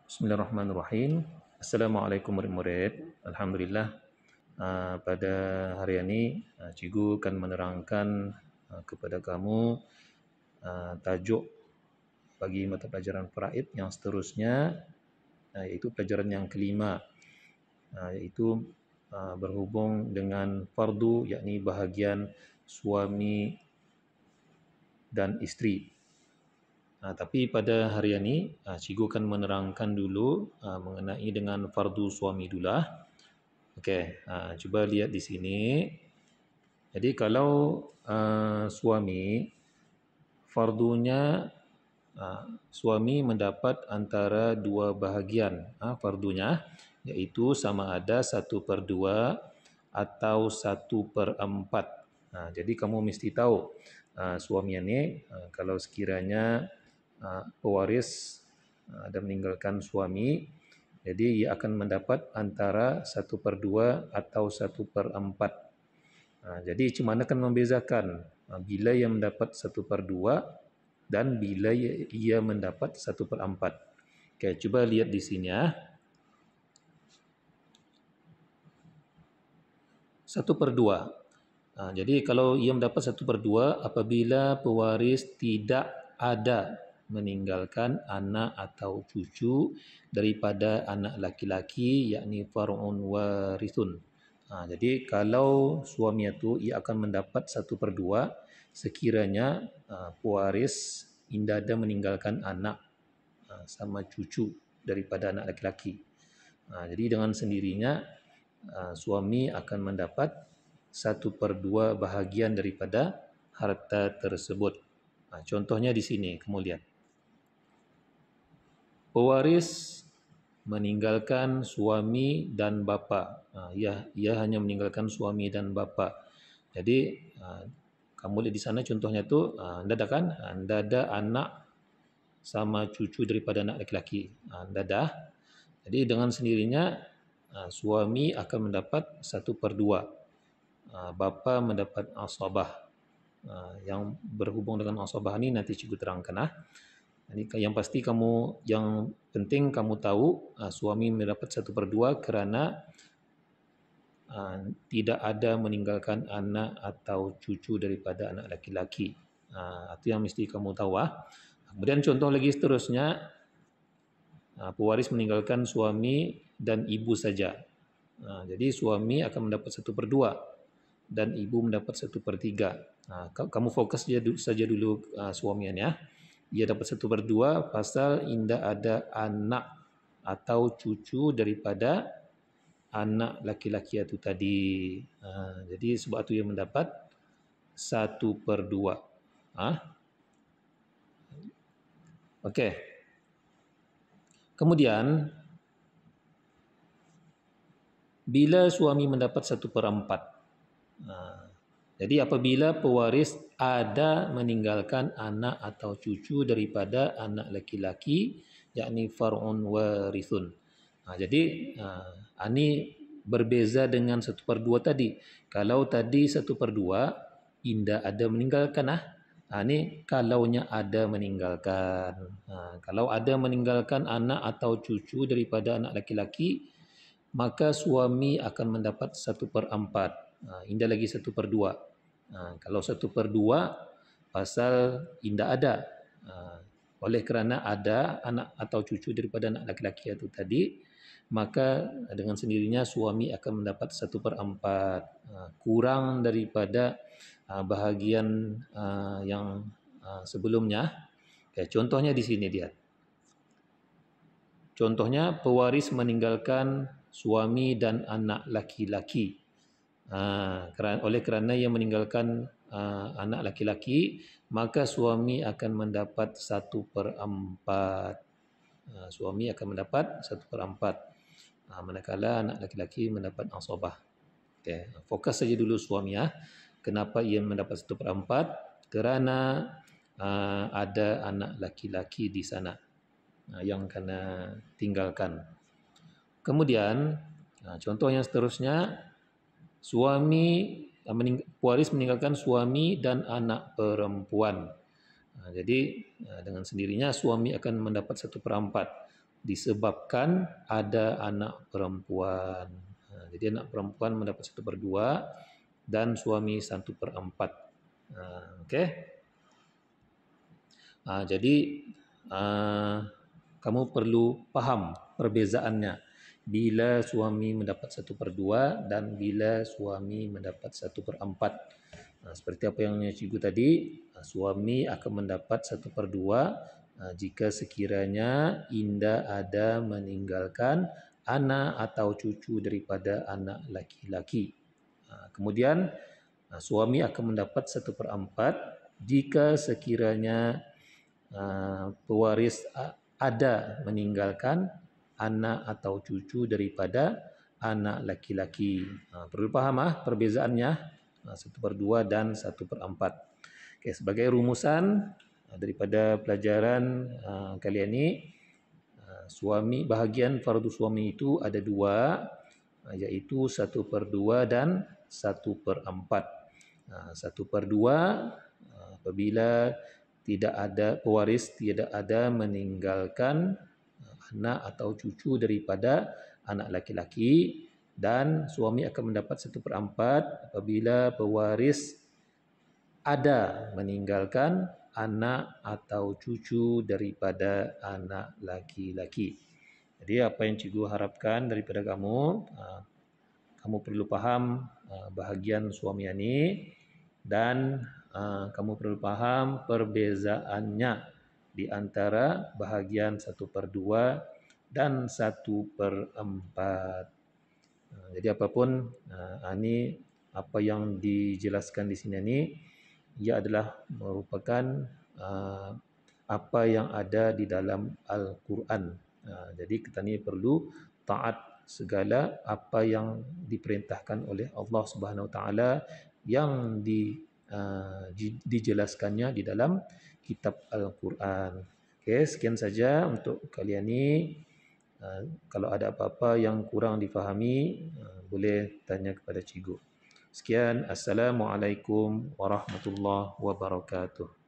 Bismillahirrahmanirrahim. Assalamualaikum murid-murid. Alhamdulillah, pada hari ini cikgu akan menerangkan kepada kamu tajuk bagi mata pelajaran faraid yang seterusnya, iaitu pelajaran yang kelima, iaitu berhubung dengan fardu, yakni bahagian suami dan isteri. Tapi pada hari ini cikgu akan menerangkan dulu mengenai dengan fardu suami dulu lah. Okey, cuba lihat di sini. Jadi kalau suami, fardunya suami mendapat antara dua bahagian fardunya, iaitu sama ada 1/2 atau 1/4. Jadi kamu mesti tahu suami ini kalau sekiranya pewaris dan meninggalkan suami, jadi ia akan mendapat antara 1/2 atau 1/4. Jadi macam mana akan membezakan bila ia mendapat 1/2 dan bila ia mendapat 1/4. Okey, cuba lihat di sini ya. 1/2. Jadi kalau ia mendapat 1/2 apabila pewaris tidak ada meninggalkan anak atau cucu daripada anak laki-laki, yakni far'un warithun. Jadi kalau suami itu ia akan mendapat 1/2 sekiranya pewaris tidak ada meninggalkan anak sama cucu daripada anak laki-laki. Jadi dengan sendirinya suami akan mendapat 1/2 bahagian daripada harta tersebut. Contohnya di sini, kamu lihat. Pewaris meninggalkan suami dan bapa. Ia hanya meninggalkan suami dan bapa. Jadi kamu lihat di sana contohnya tu, anda ada kan? Anda ada anak sama cucu daripada anak laki-laki. Anda dah. Jadi dengan sendirinya suami akan mendapat 1/2. Bapa mendapat asabah. Yang berhubung dengan asabah ni nanti cikgu terangkan lah. Yang pasti yang penting kamu tahu suami mendapat 1/2 kerana tidak ada meninggalkan anak atau cucu daripada anak laki-laki. Itu yang mesti kamu tahu lah. Kemudian contoh lagi seterusnya, pewaris meninggalkan suami dan ibu saja. Jadi suami akan mendapat 1/2 dan ibu mendapat 1/3. Kamu fokus saja dulu suamian ya. Ia dapat 1/2 pasal indah ada anak atau cucu daripada anak laki-laki itu tadi. Jadi sebab itu ia mendapat 1/2. Okey. Kemudian bila suami mendapat 1/4. Jadi apabila pewaris ada meninggalkan anak atau cucu daripada anak laki-laki, yakni far'un warithun. Jadi ini berbeza dengan 1/2 tadi. Kalau tadi 1/2 indah ada meninggalkan ini kalaunya ada meninggalkan. Kalau ada meninggalkan anak atau cucu daripada anak laki-laki, maka suami akan mendapat 1/4. Indah lagi 1/2. Kalau 1/2 pasal indah ada. Oleh kerana ada anak atau cucu daripada anak laki-laki itu tadi, maka dengan sendirinya suami akan mendapat 1/4 kurang daripada bahagian yang sebelumnya. Contohnya di sini lihat. Contohnya pewaris meninggalkan suami dan anak laki-laki. Oleh kerana ia meninggalkan anak laki-laki, maka suami akan mendapat 1/4. Suami akan mendapat 1/4. Manakala anak laki-laki mendapat asabah. Fokus saja dulu suami ya. Kenapa ia mendapat 1/4? Kerana ada anak laki-laki di sana yang kena tinggalkan. Kemudian contoh yang seterusnya, pewaris meninggalkan suami dan anak perempuan. Jadi dengan sendirinya suami akan mendapat 1/4 disebabkan ada anak perempuan. Jadi anak perempuan mendapat 1/2 dan suami 1/4. Okey. Jadi kamu perlu faham perbezaannya bila suami mendapat 1/2 dan bila suami mendapat 1/4. Seperti apa yang cikgu tadi, suami akan mendapat 1/2 jika sekiranya Indah ada meninggalkan anak atau cucu daripada anak laki-laki. Kemudian suami akan mendapat 1/4 jika sekiranya pewaris ada meninggalkan anak atau cucu daripada anak laki-laki. Perlu faham perbezaannya 1/2 dan 1/4. Okey, sebagai rumusan daripada pelajaran kali ini, suami bahagian fardu suami itu ada 2, iaitu 1/2 dan 1/4. 1/2 apabila tidak ada pewaris, tidak ada meninggalkan anak atau cucu daripada anak laki-laki, dan suami akan mendapat 1/4 apabila pewaris ada meninggalkan anak atau cucu daripada anak laki-laki. Jadi apa yang cikgu harapkan daripada kamu, kamu perlu faham bahagian suami ini, dan kamu perlu faham perbezaannya di antara bahagian 1/2 dan 1/4. Jadi apapun ini apa yang dijelaskan di sini ini, ia adalah merupakan apa yang ada di dalam Al-Quran. Jadi kita ni perlu taat segala apa yang diperintahkan oleh Allah Subhanahu Wa Taala yang dijelaskannya di dalam kitab Al-Quran. Okey, sekian saja untuk kali ini. Kalau ada apa-apa yang kurang difahami, boleh tanya kepada cikgu. Sekian, Assalamualaikum warahmatullahi wabarakatuh.